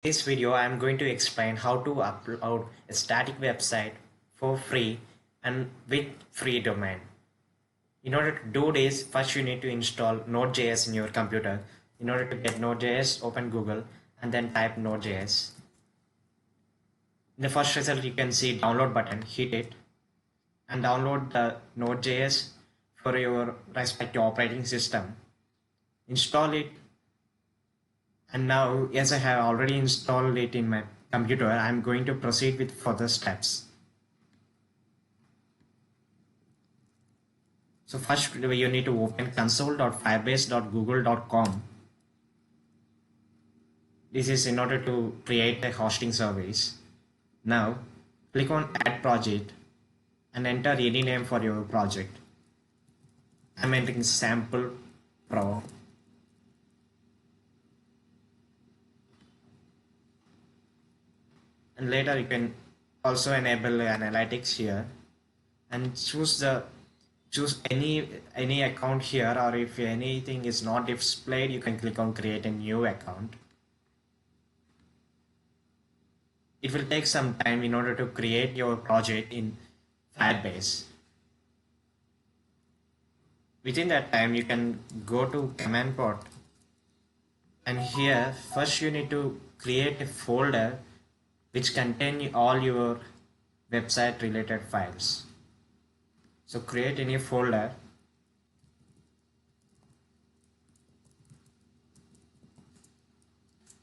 This video I am going to explain how to upload a static website for free and with free domain. In order to do this, first you need to install Node.js in your computer. In order to get Node.js, open Google and then type Node.js. In the first result you can see download button, hit it and download the Node.js for your respective operating system. Install it. And now, as I have already installed it in my computer, I'm going to proceed with further steps. So first you need to open console.firebase.google.com. This is in order to create a hosting service. Now click on add project and enter any name for your project. I'm entering sample pro. And later you can also enable analytics here and choose any account here, or if anything is not displayed you can click on create a new account. It will take some time in order to create your project in Firebase. Within that time you can go to command prompt, and here first you need to create a folder which contain all your website related files. So create a new folder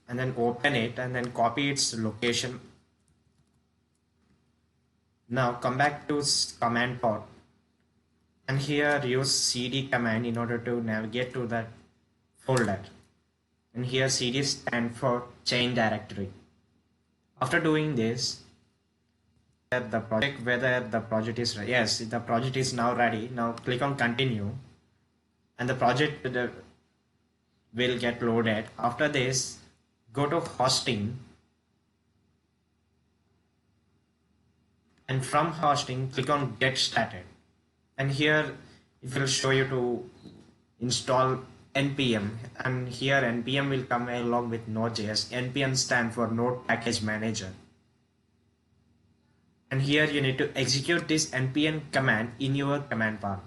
and then open it and then copy its location. Now come back to command prompt and here use cd command in order to navigate to that folder, and here cd stand for change directory. After doing this, the project, whether the project is ready. Yes, the project is now ready. Now click on continue and the project will get loaded. After this, go to hosting and from hosting click on get started, and here it will show you to install npm, and here npm will come along with node.js. npm stand for node package manager, and here you need to execute this npm command in your command prompt.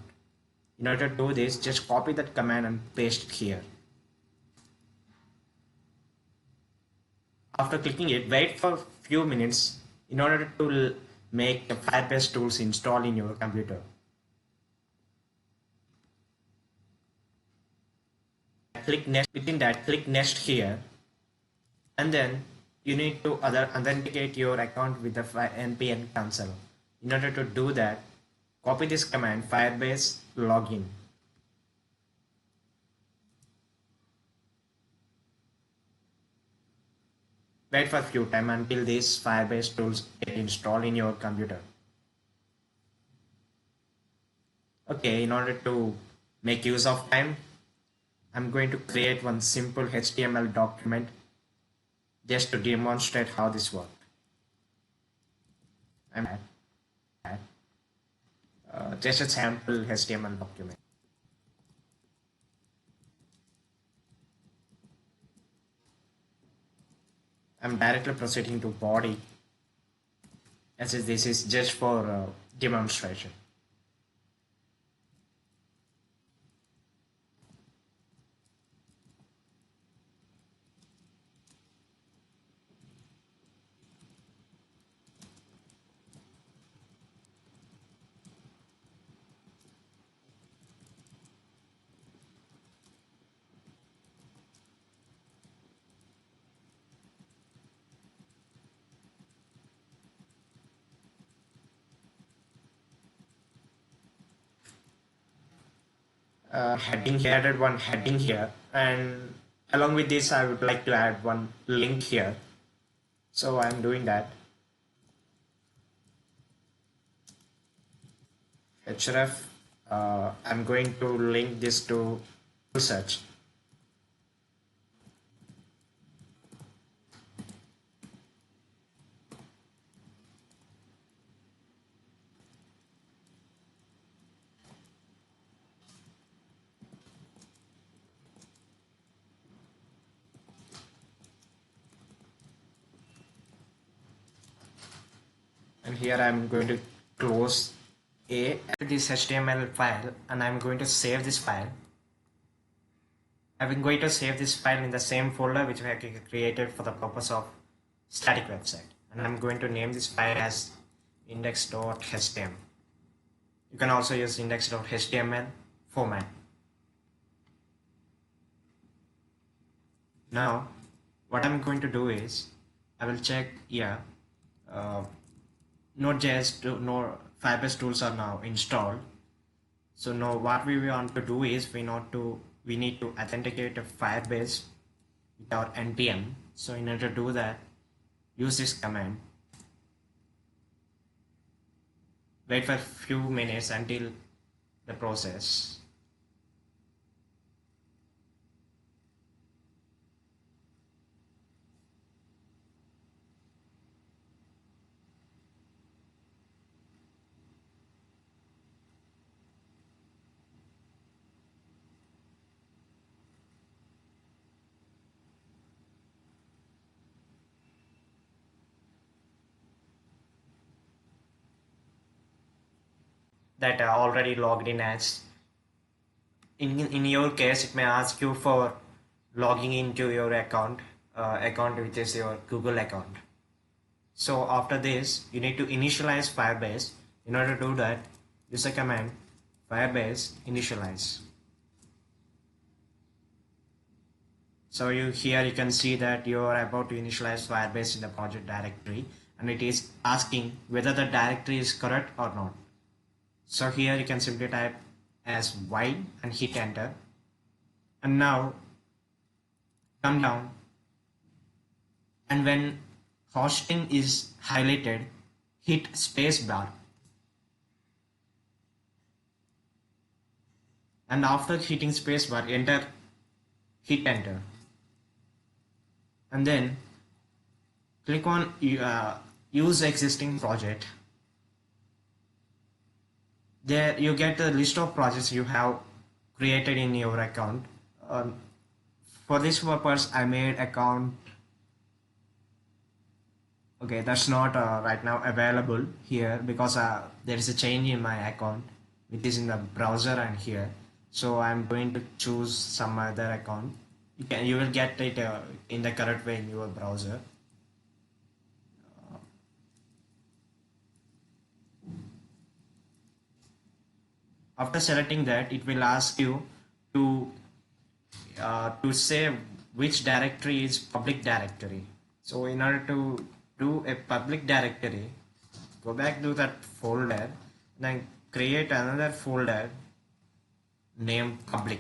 In order to do this, just copy that command and paste it here. After clicking it, wait for a few minutes in order to make the Firebase tools install in your computer. Click next. Within that, click next here, and then you need to authenticate your account with the npm console. In order to do that, copy this command firebase login. Wait for a few time until these Firebase tools get installed in your computer. Okay, in order to make use of time, I'm going to create one simple HTML document just to demonstrate how this works. Just a sample HTML document. I'm directly proceeding to body, as this is just for demonstration. Heading here, added one heading here, and along with this I would like to add one link here, so I'm doing that. href, I'm going to link this to search. and here I'm going to close this HTML file, and I'm going to save this file. I'm going to save this file in the same folder which I created for the purpose of static website, and I'm going to name this file as index.html. You can also use index.html format. Now what I'm going to do is I will check here Node.js to Firebase tools are now installed. So now what we want to do is we need to authenticate a Firebase with our npm. So in order to do that, use this command. Wait for a few minutes until the process. That are already logged in as. In your case, it may ask you for logging into your account which is your Google account. So after this, you need to initialize Firebase. In order to do that, use the command firebase initialize. So here you can see that you are about to initialize Firebase in the project directory, and it is asking whether the directory is correct or not. So here you can simply type as y and hit enter, and now come down, and when hosting is highlighted, hit space bar, and after hitting space bar, hit enter, and then click on use existing project. There you get a list of projects you have created in your account. For this purpose, I made account. Okay, that's not right now available here because there is a change in my account, which is in the browser and here. So I'm going to choose some other account. You will get it in the correct way in your browser. After selecting that, it will ask you to say which directory is public directory. So in order to do a public directory, go back to that folder, then create another folder named public,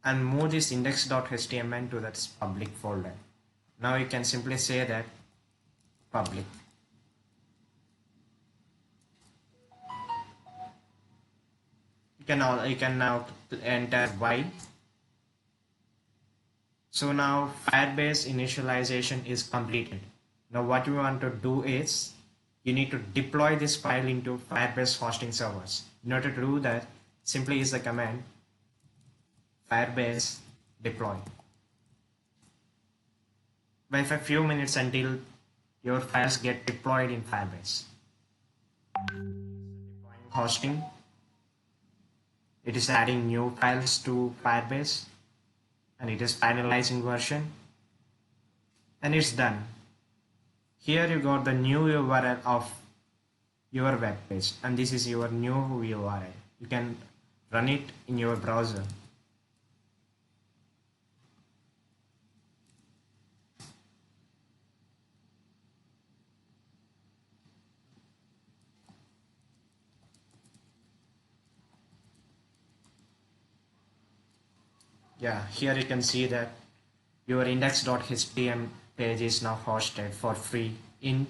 and move this index.html to that public folder. Now you can simply say that public. You can now enter y. So now Firebase initialization is completed. Now what you want to do is you need to deploy this file into Firebase hosting servers. In order to do that, simply use the command firebase deploy. Wait for a few minutes until your files get deployed in Firebase. Deploying hosting. It is adding new files to Firebase, and it is finalizing version, and it's done. Here you got the new URL of your web page, and this is your new URL. You can run it in your browser. Yeah, here you can see that your index.html page is now hosted for free in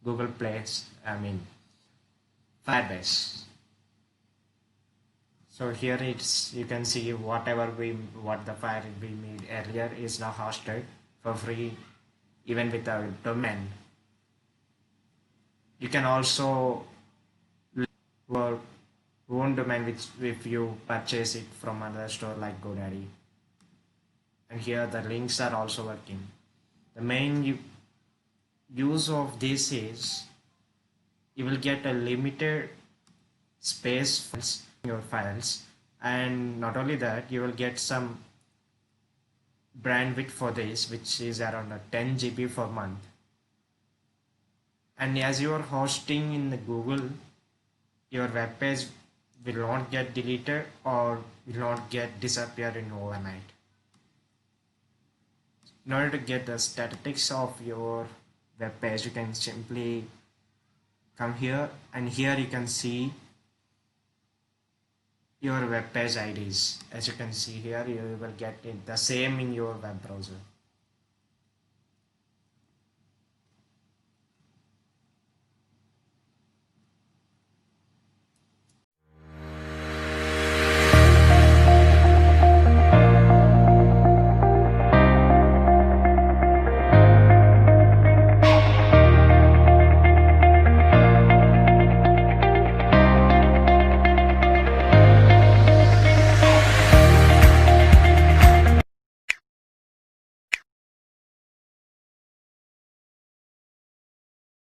Google Firebase. So here you can see what the file we made earlier is now hosted for free, even with a domain. You can also your own domain if you purchase it from another store like GoDaddy. And here the links are also working. The main use of this is you will get a limited space files in your files, and not only that, you will get some bandwidth for this, which is around 10 GB per month. And as you are hosting in the Google, your web page will not get deleted or will not get disappear in overnight. In order to get the statistics of your web page, you can simply come here, and here you can see your web page IDs. As you can see here, you will get it the same in your web browser.